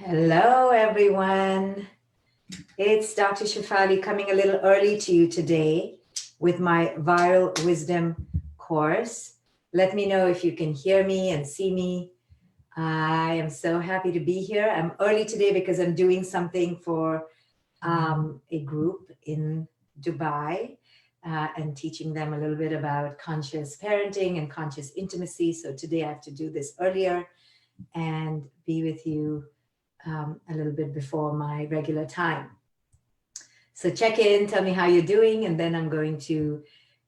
Hello, everyone. It's Dr. Shefali coming a little early to you today with my Viral Wisdom course. Let me know if you can hear me and see me. I am so happy to be here. I'm early today because I'm doing something for a group in Dubai and teaching them a little bit about conscious parenting and conscious intimacy. So today I have to do this earlier and be with you a little bit before my regular time. So check in, tell me how you're doing, and then I'm going to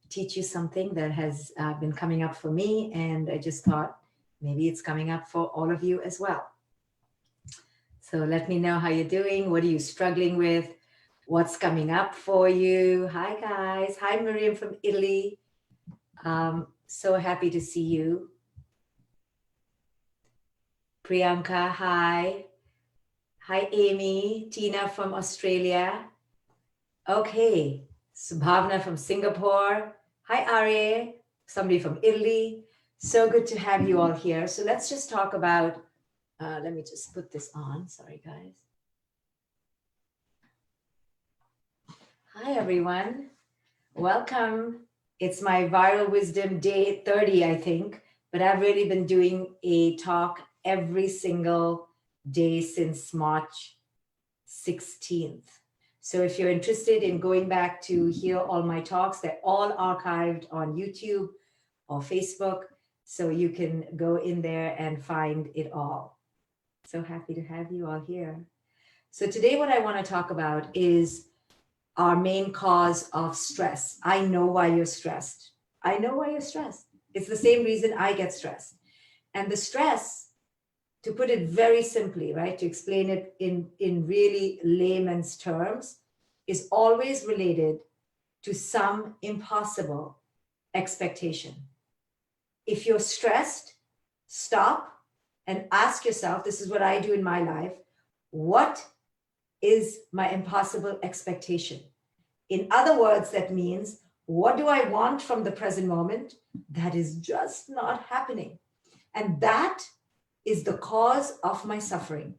teach you something that has been coming up for me, and I just thought maybe it's coming up for all of you as well. So let me know how you're doing. What are you struggling with? What's coming up for you? Hi, guys. Hi, Miriam from Italy. So happy to see you. Priyanka, hi. Hi, Amy. Tina from Australia. Okay. Subhavna from Singapore. Hi, Arya. Somebody from Italy. So good to have you all here. So let's just talk about, let me just put this on. Sorry, guys. Hi, everyone. Welcome. It's my Viral Wisdom Day 30, I think, but I've really been doing a talk every single day since March 16th. So if you're interested in going back to hear all my talks, they're all archived on YouTube or Facebook. So you can go in there and find it all. So happy to have you all here. So today what I want to talk about is our main cause of stress. I know why you're stressed. I know why you're stressed. It's the same reason I get stressed. And the stress, to put it very simply, right, to explain it in really layman's terms, is always related to some impossible expectation. If you're stressed, stop and ask yourself, this is what I do in my life, what is my impossible expectation? In other words, that means, what do I want from the present moment that is just not happening? And that is the cause of my suffering.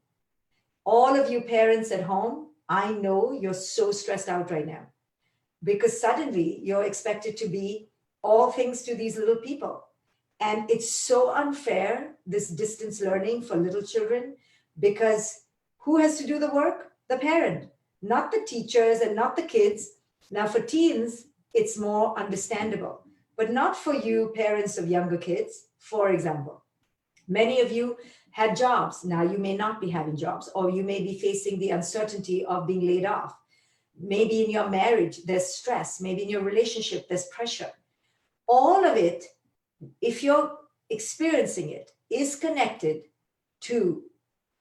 All of you parents at home, I know you're so stressed out right now because suddenly you're expected to be all things to these little people. And it's so unfair, this distance learning for little children, because who has to do the work? The parent, not the teachers and not the kids. Now for teens, it's more understandable, but not for you parents of younger kids. For example, many of you had jobs. Now you may not be having jobs, or you may be facing the uncertainty of being laid off. Maybe in your marriage, there's stress. Maybe in your relationship, there's pressure. All of it, if you're experiencing it, is connected to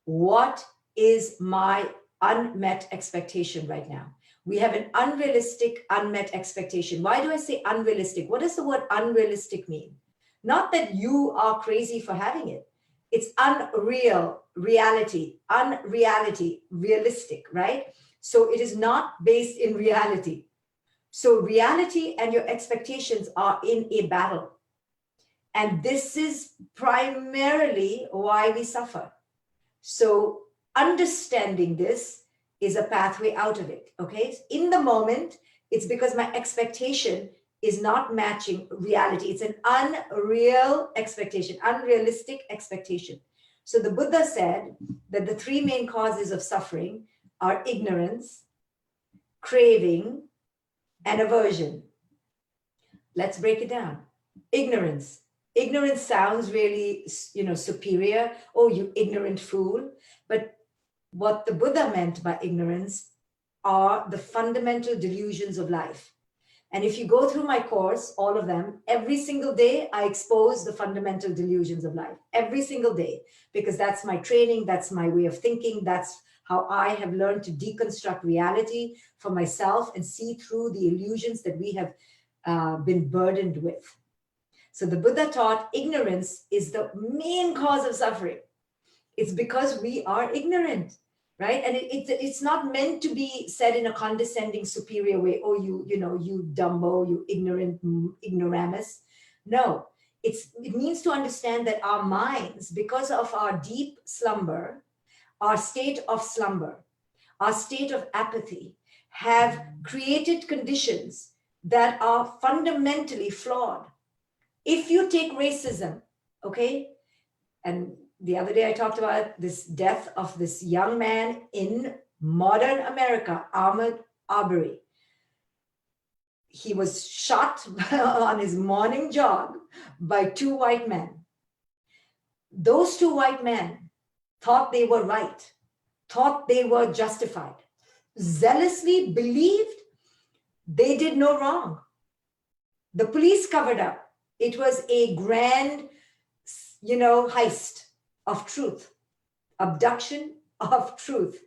what is my unmet expectation right now. We have an unrealistic, unmet expectation. Why do I say unrealistic? What does the word unrealistic mean? Not that you are crazy for having it. It's unreal, reality, unreality, realistic, right? So it is not based in reality. So reality and your expectations are in a battle. And this is primarily why we suffer. So understanding this is a pathway out of it, okay? In the moment, it's because my expectation is not matching reality. It's an unreal expectation, unrealistic expectation. So the Buddha said that the three main causes of suffering are ignorance, craving, and aversion. Let's break it down. Ignorance. Ignorance sounds really, superior. Oh, you ignorant fool. But what the Buddha meant by ignorance are the fundamental delusions of life. And if you go through my course, all of them, every single day, I expose the fundamental delusions of life. Every single day, because that's my training, that's my way of thinking, that's how I have learned to deconstruct reality for myself and see through the illusions that we have been burdened with. So the Buddha taught ignorance is the main cause of suffering. It's because we are ignorant, right? And it's not meant to be said in a condescending, superior way. Oh, you dumbo, you ignorant ignoramus. No, it means to understand that our minds, because of our deep slumber, our state of slumber, our state of apathy have created conditions that are fundamentally flawed. If you take racism, okay, and the other day I talked about this death of this young man in modern America, Ahmaud Arbery. He was shot on his morning jog by two white men. Those two white men thought they were right, thought they were justified, zealously believed they did no wrong. The police covered up. It was a grand, heist of truth, abduction of truth.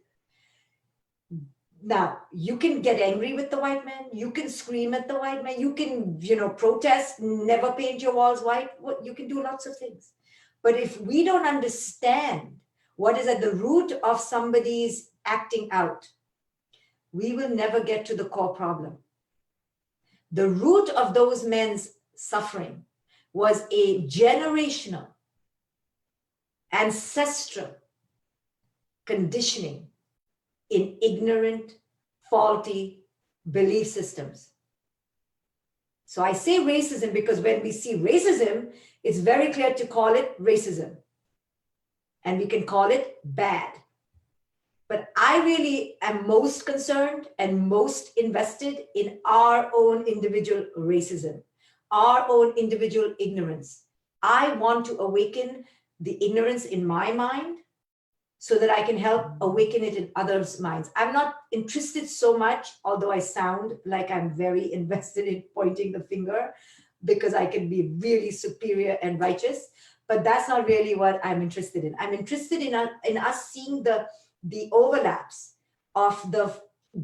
Now, you can get angry with the white man. You can scream at the white man. You can, protest, never paint your walls white. You can do lots of things. But if we don't understand what is at the root of somebody's acting out, we will never get to the core problem. The root of those men's suffering was a generational, ancestral conditioning in ignorant, faulty belief systems. So I say racism because when we see racism, it's very clear to call it racism. And we can call it bad. But I really am most concerned and most invested in our own individual racism, our own individual ignorance. I want to awaken the ignorance in my mind so that I can help awaken it in others' minds. I'm not interested so much, although I sound like I'm very invested in pointing the finger because I can be really superior and righteous, but that's not really what I'm interested in. I'm interested in us seeing the overlaps of the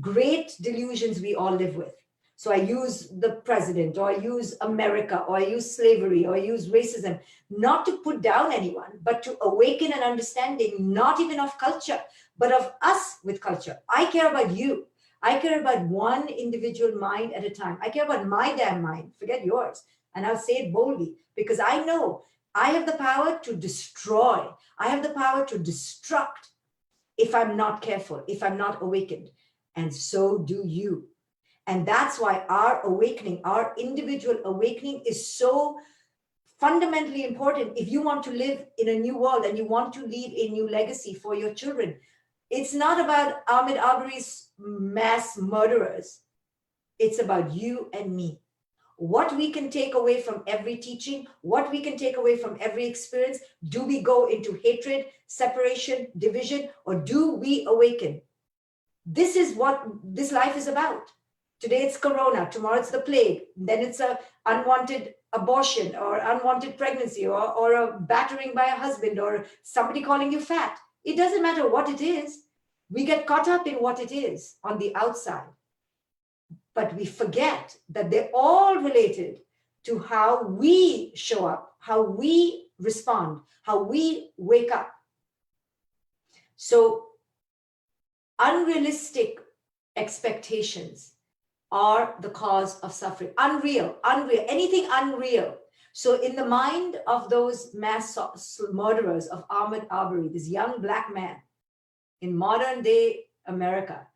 great delusions we all live with. So I use the president, or I use America, or I use slavery, or I use racism, not to put down anyone, but to awaken an understanding, not even of culture, but of us with culture. I care about you. I care about one individual mind at a time. I care about my damn mind, forget yours. And I'll say it boldly because I know I have the power to destroy. I have the power to destruct if I'm not careful, if I'm not awakened. And so do you. And that's why our awakening, our individual awakening is so fundamentally important. If you want to live in a new world and you want to leave a new legacy for your children, it's not about Ahmaud Arbery's mass murderers. It's about you and me. What we can take away from every teaching, what we can take away from every experience. Do we go into hatred, separation, division, or do we awaken? This is what this life is about. Today it's corona, tomorrow it's the plague, then it's a unwanted abortion or unwanted pregnancy or a battering by a husband or somebody calling you fat. It doesn't matter what it is. We get caught up in what it is on the outside. But we forget that they're all related to how we show up, how we respond, how we wake up. So unrealistic expectations are the cause of suffering. Unreal, anything unreal. So in the mind of those mass murderers of Ahmaud Arbery, this young Black man in modern day America,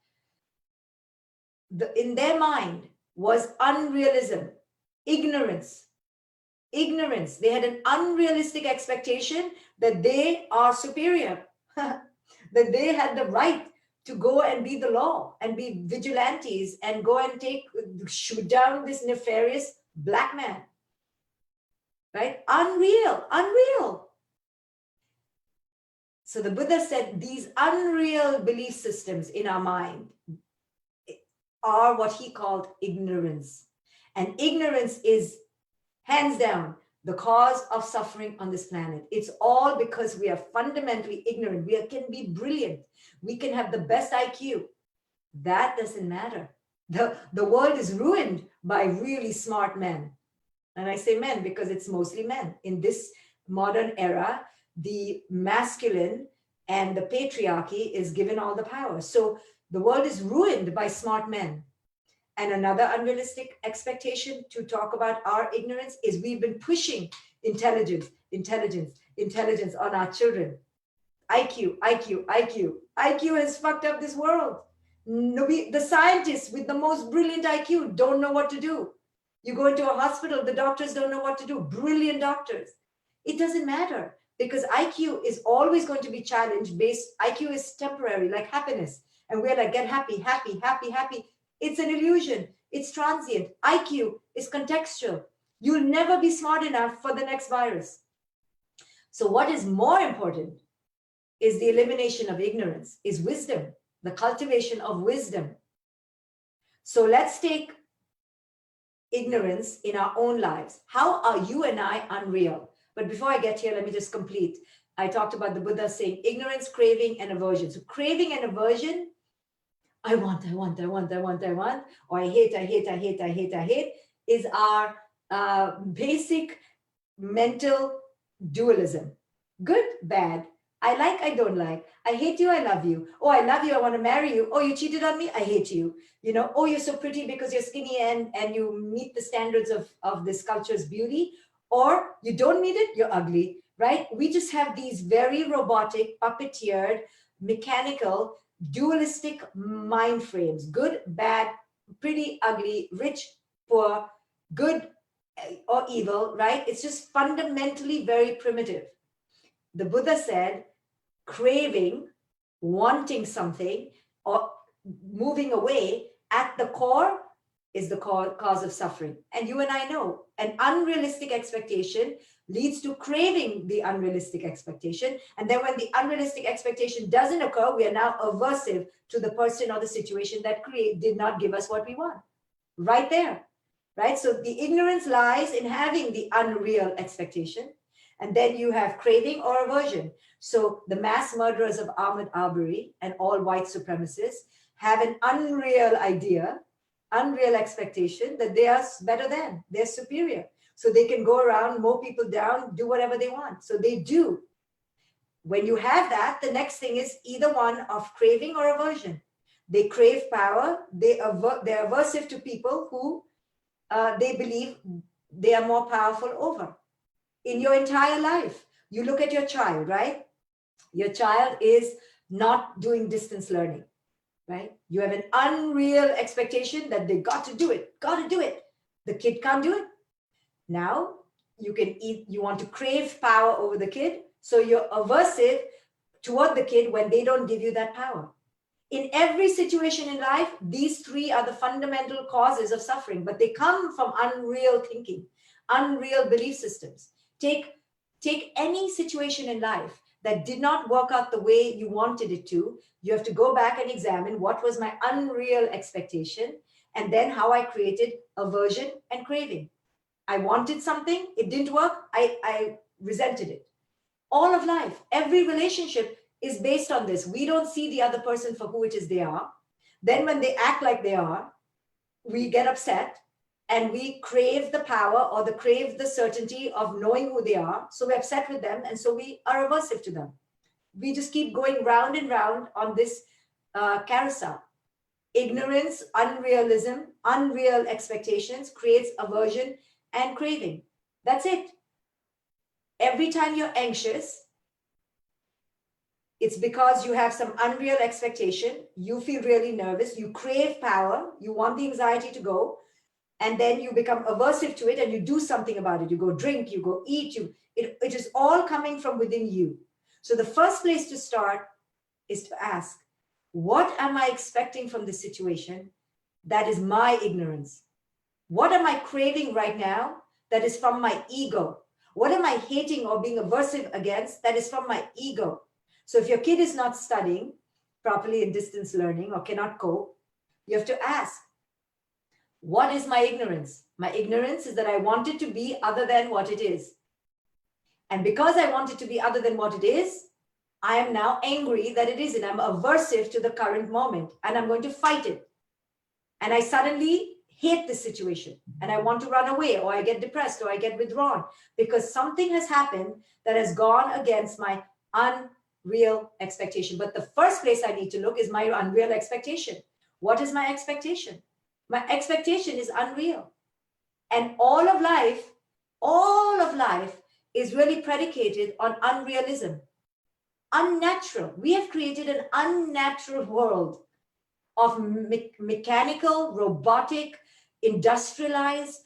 in their mind was unrealism, ignorance. They had an unrealistic expectation that they are superior, that they had the right to go and be the law and be vigilantes and go and shoot down this nefarious Black man, right? Unreal. So the Buddha said these unreal belief systems in our mind are what he called ignorance. And ignorance is hands down the cause of suffering on this planet. It's all because we are fundamentally ignorant. We can be brilliant. We can have the best IQ. That doesn't matter. The world is ruined by really smart men. And I say men because it's mostly men. In this modern era, the masculine and the patriarchy is given all the power. So the world is ruined by smart men. And another unrealistic expectation to talk about our ignorance is we've been pushing intelligence on our children. IQ, IQ, IQ. IQ has fucked up this world. Nobody, the scientists with the most brilliant IQ don't know what to do. You go into a hospital, the doctors don't know what to do. Brilliant doctors. It doesn't matter because IQ is always going to be challenged based. IQ is temporary, like happiness. And we're like, get happy, happy, happy, happy. It's an illusion. It's transient. IQ is contextual. You'll never be smart enough for the next virus. So what is more important is the elimination of ignorance, is wisdom, the cultivation of wisdom. So let's take ignorance in our own lives. How are you and I unreal? But before I get here, let me just complete. I talked about the Buddha saying ignorance, craving, and aversion. So craving and aversion, I want, or I hate, is our basic mental dualism. Good, bad. I like, I don't like. I hate you, I love you. Oh, I love you, I want to marry you. Oh, you cheated on me, I hate you. You know, oh, you're so pretty because you're skinny and you meet the standards of this culture's beauty. Or you don't meet it, you're ugly, right? We just have these very robotic, puppeteered, mechanical, dualistic mind frames. Good, bad, pretty, ugly, rich, poor, good or evil, right? It's just fundamentally very primitive. The Buddha said, craving, wanting something, or moving away at the core is the cause of suffering. And you and I know an unrealistic expectation leads to craving the unrealistic expectation. And then when the unrealistic expectation doesn't occur, we are now aversive to the person or the situation that did not give us what we want. Right there, right? So the ignorance lies in having the unreal expectation. And then you have craving or aversion. So the mass murderers of Ahmaud Arbery and all white supremacists have an unreal idea, unreal expectation that they are better than, they're superior. So they can go around, mow people down, do whatever they want. So they do. When you have that, the next thing is either one of craving or aversion. They crave power. They're aversive to people who they believe they are more powerful over. In your entire life, you look at your child, right? Your child is not doing distance learning, right? You have an unreal expectation that they got to do it. The kid can't do it. Now you want to crave power over the kid. So you're aversive toward the kid when they don't give you that power. In every situation in life, these three are the fundamental causes of suffering, but they come from unreal thinking, unreal belief systems. Take any situation in life that did not work out the way you wanted it to. You have to go back and examine what was my unreal expectation and then how I created aversion and craving. I wanted something, it didn't work, I resented it. All of life, every relationship is based on this. We don't see the other person for who it is they are. Then when they act like they are, we get upset and we crave the power or crave the certainty of knowing who they are. So we're upset with them and so we are aversive to them. We just keep going round and round on this carousel. Ignorance, unrealism, unreal expectations creates aversion and craving. That's it. Every time you're anxious, it's because you have some unreal expectation. You feel really nervous. You crave power. You want the anxiety to go. And then you become aversive to it and you do something about it. You go drink, you go eat, it is all coming from within you. So the first place to start is to ask, what am I expecting from this situation that is my ignorance? What am I craving right now that is from my ego? What am I hating or being aversive against that is from my ego? So if your kid is not studying properly in distance learning or cannot cope, you have to ask, what is my ignorance? My ignorance is that I want it to be other than what it is. And because I want it to be other than what it is, I am now angry that it isn't. I'm aversive to the current moment and I'm going to fight it. And I suddenly hate this situation and I want to run away, or I get depressed, or I get withdrawn because something has happened that has gone against my unreal expectation. But the first place I need to look is my unreal expectation. What is my expectation? My expectation is unreal. And all of life is really predicated on unrealism. Unnatural. We have created an unnatural world of mechanical, robotic, industrialized,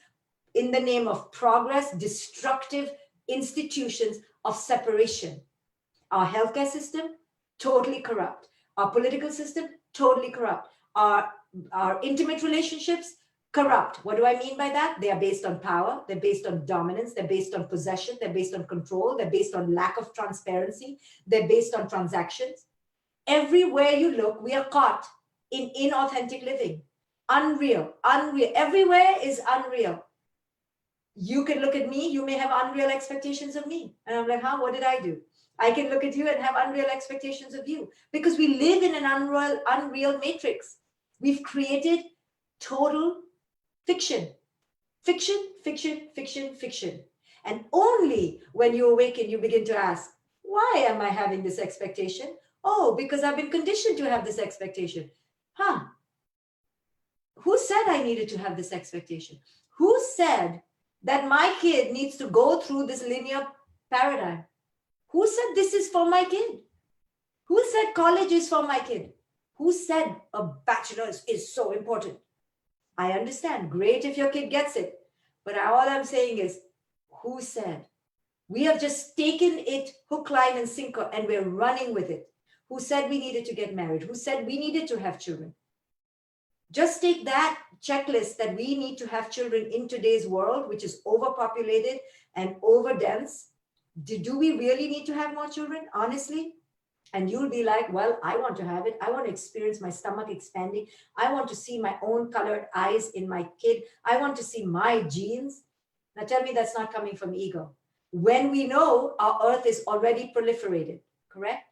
in the name of progress, destructive institutions of separation. Our healthcare system, totally corrupt. Our political system, totally corrupt. Our intimate relationships, corrupt. What do I mean by that? They are based on power, they're based on dominance, they're based on possession, they're based on control, they're based on lack of transparency, they're based on transactions. Everywhere you look, we are caught in inauthentic living. Unreal, unreal. Everywhere is unreal. You can look at me, you may have unreal expectations of me. And I'm like, huh, what did I do? I can look at you and have unreal expectations of you because we live in an unreal matrix. We've created total fiction, fiction, fiction, fiction, fiction. And only when you awaken, you begin to ask, why am I having this expectation? Oh, because I've been conditioned to have this expectation. Huh? Who said I needed to have this expectation? Who said that my kid needs to go through this linear paradigm? Who said this is for my kid? Who said college is for my kid? Who said a bachelor's is so important? I understand. Great if your kid gets it. But all I'm saying is, who said? We have just taken it hook, line, and sinker, and we're running with it. Who said we needed to get married? Who said we needed to have children? Just take that checklist that we need to have children in today's world, which is overpopulated and overdense. Do we really need to have more children, honestly? And you'll be like, well, I want to have it. I want to experience my stomach expanding. I want to see my own colored eyes in my kid. I want to see my genes. Now tell me that's not coming from ego. When we know our earth is already proliferated, correct?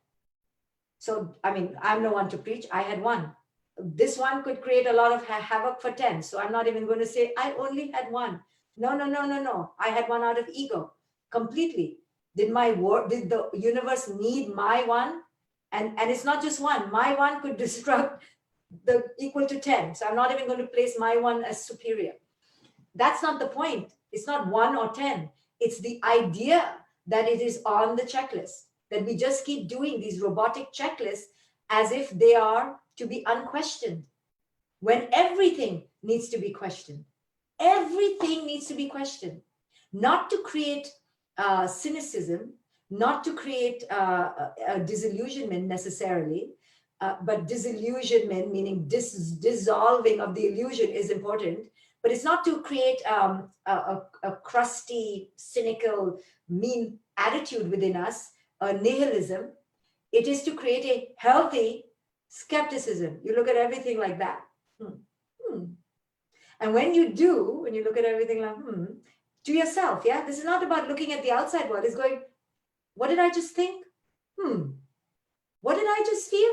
So, I mean, I'm no one to preach. I had one. This one could create a lot of havoc for 10. So I'm not even going to say I only had one. No, no, no, no, no. I had one out of ego completely. Did the universe need my one? And it's not just one. My one could disrupt the equal to 10. So I'm not even going to place my one as superior. That's not the point. It's not 1 or 10. It's the idea that it is on the checklist, that we just keep doing these robotic checklists as if they are to be unquestioned, when everything needs to be questioned. Everything needs to be questioned, not to create cynicism, not to create a disillusionment necessarily, but disillusionment, meaning dissolving of the illusion, is important. But it's not to create a crusty, cynical, mean attitude within us, a nihilism. It is to create a healthy skepticism. You look at everything like that. And when you look at everything like, to yourself, yeah? This is not about looking at the outside world. It's going, what did I just think? What did I just feel?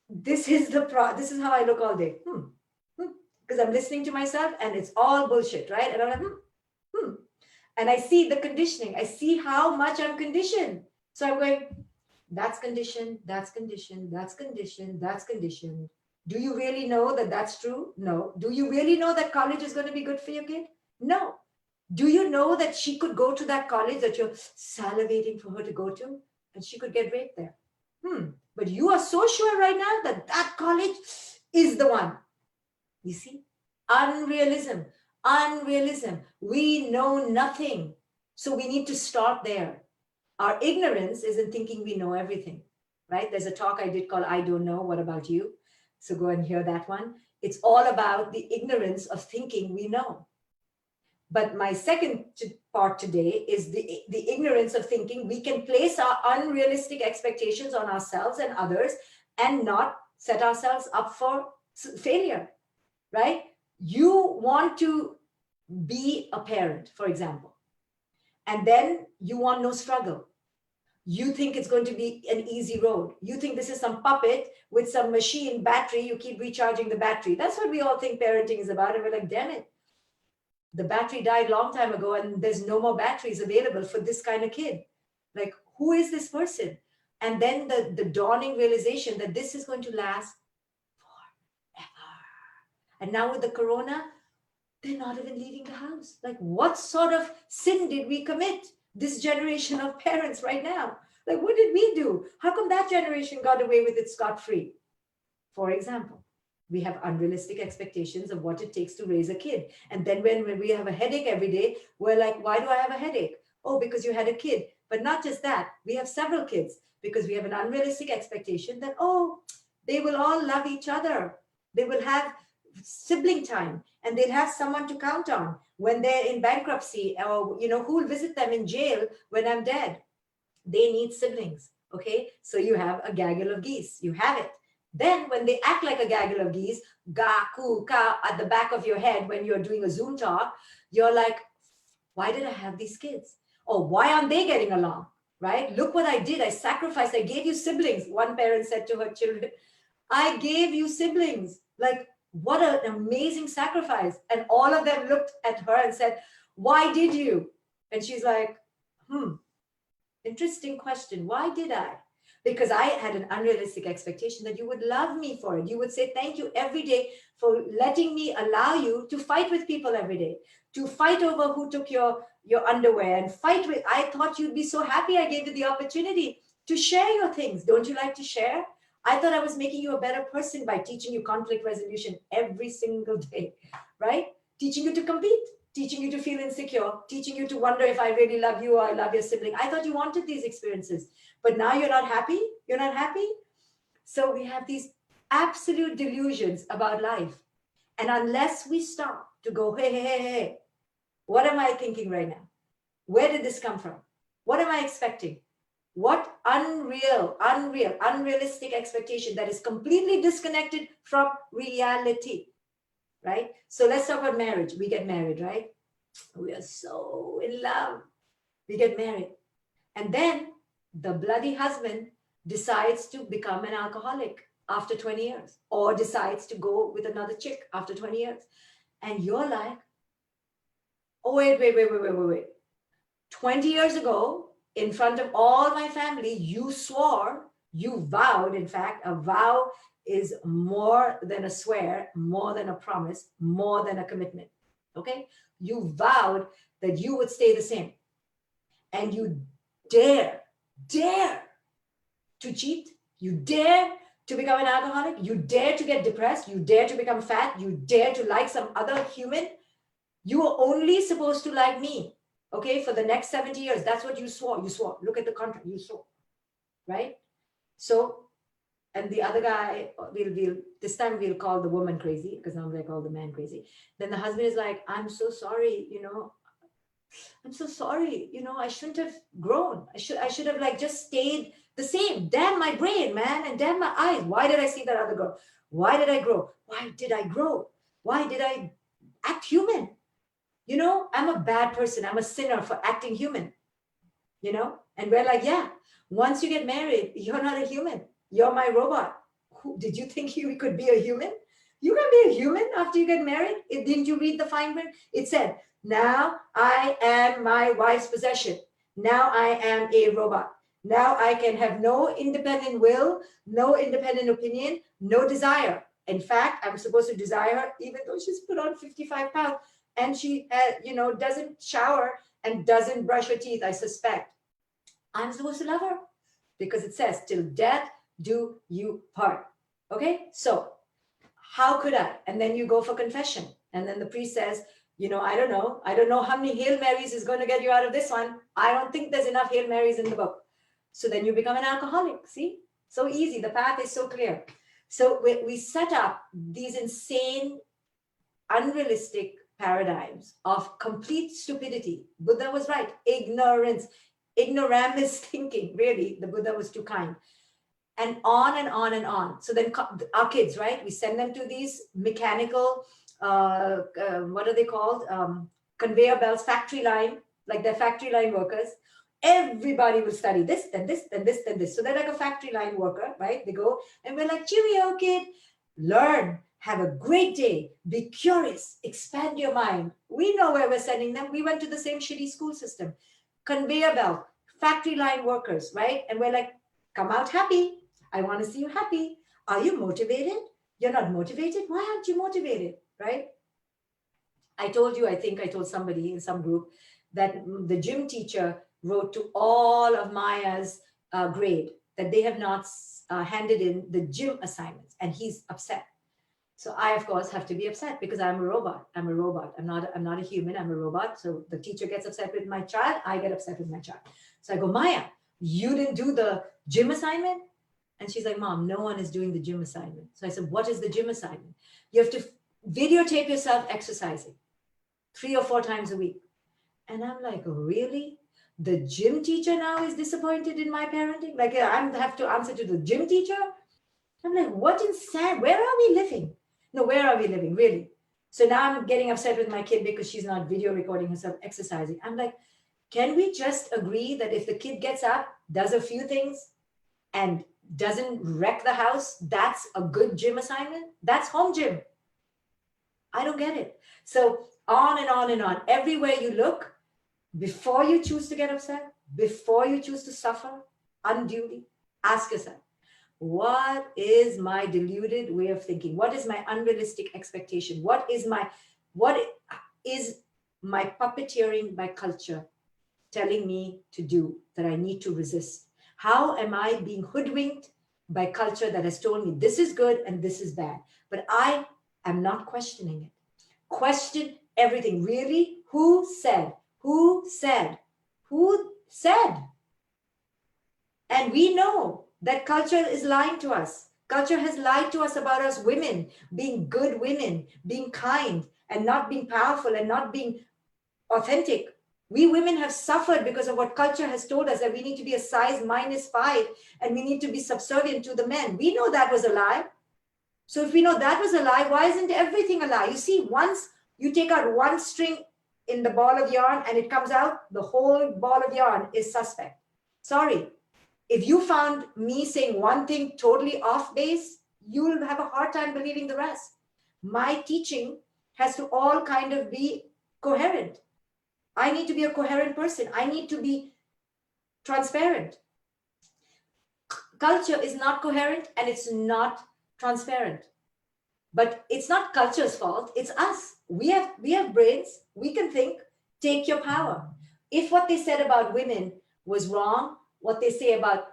This is how I look all day. Because I'm listening to myself and it's all bullshit, right? And I'm like, And I see the conditioning. I see how much I'm conditioned. So I'm going, that's conditioned, that's conditioned, that's conditioned, that's conditioned. Do you really know that that's true? No. Do you really know that college is going to be good for your kid? No. Do you know that she could go to that college that you're salivating for her to go to, and she could get raped there? But you are so sure right now that that college is the one. You see? Unrealism. We know nothing. So we need to start there. Our ignorance is in thinking we know everything, right? There's a talk I did called I Don't Know, What About You? So go and hear that one. It's all about the ignorance of thinking we know. But my second part today is the ignorance of thinking we can place our unrealistic expectations on ourselves and others and not set ourselves up for failure, right? You want to be a parent, for example, and then you want no struggle. You think it's going to be an easy road. You think this is some puppet with some machine battery. You keep recharging the battery. That's what we all think parenting is about. And we're like, damn it. The battery died long time ago and there's no more batteries available for this kind of kid. Like, who is this person? And then the dawning realization that this is going to last forever. And now with the corona, they're not even leaving the house. Like, what sort of sin did we commit, this generation of parents right now? Like, what did we do? How come that generation got away with it scot-free? For example, we have unrealistic expectations of what it takes to raise a kid. And then when we have a headache every day, we're like, why do I have a headache? Oh, because you had a kid. But not just that, we have several kids because we have an unrealistic expectation that, oh, they will all love each other. They will have sibling time and they'll have someone to count on when they're in bankruptcy, or, who will visit them in jail when I'm dead. They need siblings. Okay. So you have a gaggle of geese. You have it. Then when they act like a gaggle of geese, ga, ku, ka, at the back of your head when you're doing a Zoom talk, you're like, why did I have these kids? Or why aren't they getting along? Right? Look what I did. I sacrificed. I gave you siblings. One parent said to her children, I gave you siblings. Like, what an amazing sacrifice. And all of them looked at her and said, why did you? And she's like, interesting question. Why did I? Because I had an unrealistic expectation that you would love me for it. You would say thank you every day for letting me allow you to fight with people every day, to fight over who took your underwear and fight with. I thought you'd be so happy I gave you the opportunity to share your things. Don't you like to share? I thought I was making you a better person by teaching you conflict resolution every single day, right? Teaching you to compete, teaching you to feel insecure, teaching you to wonder if I really love you or I love your sibling. I thought you wanted these experiences, but now you're not happy. You're not happy. So we have these absolute delusions about life. And unless we stop to go, hey, what am I thinking right now? Where did this come from? What am I expecting? What unrealistic expectation that is completely disconnected from reality, right? So let's talk about marriage. We get married, right? We are so in love. We get married. And then the bloody husband decides to become an alcoholic after 20 years or decides to go with another chick after 20 years. And you're like, oh, wait. 20 years ago, in front of all my family, you swore, you vowed, in fact, a vow is more than a swear, more than a promise, more than a commitment. Okay? You vowed that you would stay the same. And you dare to cheat. You dare to become an alcoholic. You dare to get depressed. You dare to become fat. You dare to like some other human. You are only supposed to like me. Okay, for the next 70 years. That's what you swore. You swore. Look at the contract. You swore. Right? So, and the other guy, this time we'll call the woman crazy because normally I call the man crazy. Then the husband is like, I'm so sorry, I'm so sorry, I shouldn't have grown. I should have like just stayed the same. Damn my brain, man, and damn my eyes. Why did I see that other girl? Why did I grow? Why did I grow? Why did I act human? I'm a bad person. I'm a sinner for acting human, And we're like, yeah, once you get married, you're not a human. You're my robot. Did you think you could be a human? You can be a human after you get married. Didn't you read the fine print? It said, now I am my wife's possession. Now I am a robot. Now I can have no independent will, no independent opinion, no desire. In fact, I'm supposed to desire her even though she's put on 55 pounds and she, doesn't shower and doesn't brush her teeth, I suspect. I'm supposed to love her because it says, till death do you part. Okay, so how could I? And then you go for confession. And then the priest says, I don't know how many Hail Marys is going to get you out of this one. I don't think there's enough Hail Marys in the book. So then you become an alcoholic. See, so easy. The path is so clear. So we set up these insane, unrealistic paradigms of complete stupidity. Buddha was right. Ignoramus thinking. Really, the Buddha was too kind. And on and on and on. So then our kids, right? We send them to these mechanical, what are they called? Conveyor belts, factory line, like they're factory line workers. Everybody will study this, then this, then this, then this. So they're like a factory line worker, right? They go and we're like, cheerio, kid, learn, have a great day, be curious, expand your mind. We know where we're sending them. We went to the same shitty school system. Conveyor belt, factory line workers, right? And we're like, come out happy. I want to see you happy. Are you motivated? You're not motivated. Why aren't you motivated? Right? I told you, I think I told somebody in some group that the gym teacher wrote to all of Maya's grade that they have not handed in the gym assignments, and he's upset. So I, of course, have to be upset because I'm a robot. I'm a robot. I'm not a human. I'm a robot. So the teacher gets upset with my child. I get upset with my child. So I go, Maya, you didn't do the gym assignment? And she's like, Mom, no one is doing the gym assignment. So I said, what is the gym assignment? You have to videotape yourself exercising 3 or 4 times a week. And I'm like, really? The gym teacher now is disappointed in my parenting? Like, I have to answer to the gym teacher? I'm like, what insane? Where are we living? No, where are we living, really? So now I'm getting upset with my kid because she's not video recording herself exercising. I'm like, can we just agree that if the kid gets up, does a few things, and doesn't wreck the house, that's a good gym assignment? That's home gym. I don't get it. So on and on and on. Everywhere you look, before you choose to get upset, before you choose to suffer unduly, ask yourself, what is my deluded way of thinking? What is my unrealistic expectation? What is my puppeteering by culture telling me to do that I need to resist? How am I being hoodwinked by culture that has told me this is good and this is bad? But I am not questioning it. Question everything. Really? Who said? Who said? Who said? And we know that culture is lying to us. Culture has lied to us about us women being good women, being kind, and not being powerful and not being authentic. We women have suffered because of what culture has told us, that we need to be a size -5 and we need to be subservient to the men. We know that was a lie. So if we know that was a lie, why isn't everything a lie? You see, once you take out one string in the ball of yarn and it comes out, the whole ball of yarn is suspect. Sorry. If you found me saying one thing totally off base, you'll have a hard time believing the rest. My teaching has to all kind of be coherent. I need to be a coherent person. I need to be transparent. Culture is not coherent and it's not transparent. But it's not culture's fault. It's us. We have brains. We can think. Take your power. If what they said about women was wrong, what they say about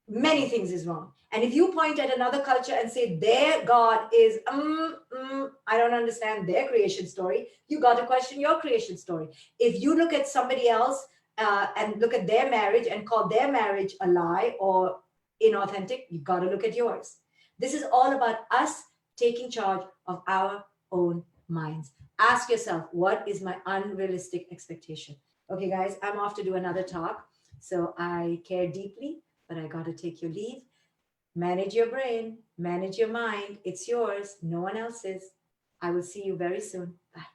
many things is wrong. And if you point at another culture and say their God is, I don't understand their creation story, you got to question your creation story. If you look at somebody else and look at their marriage and call their marriage a lie or inauthentic, you got to look at yours. This is all about us taking charge of our own minds. Ask yourself, what is my unrealistic expectation? Okay, guys, I'm off to do another talk. So I care deeply, but I got to take your leave. Manage your brain, manage your mind. It's yours, no one else's. I will see you very soon. Bye.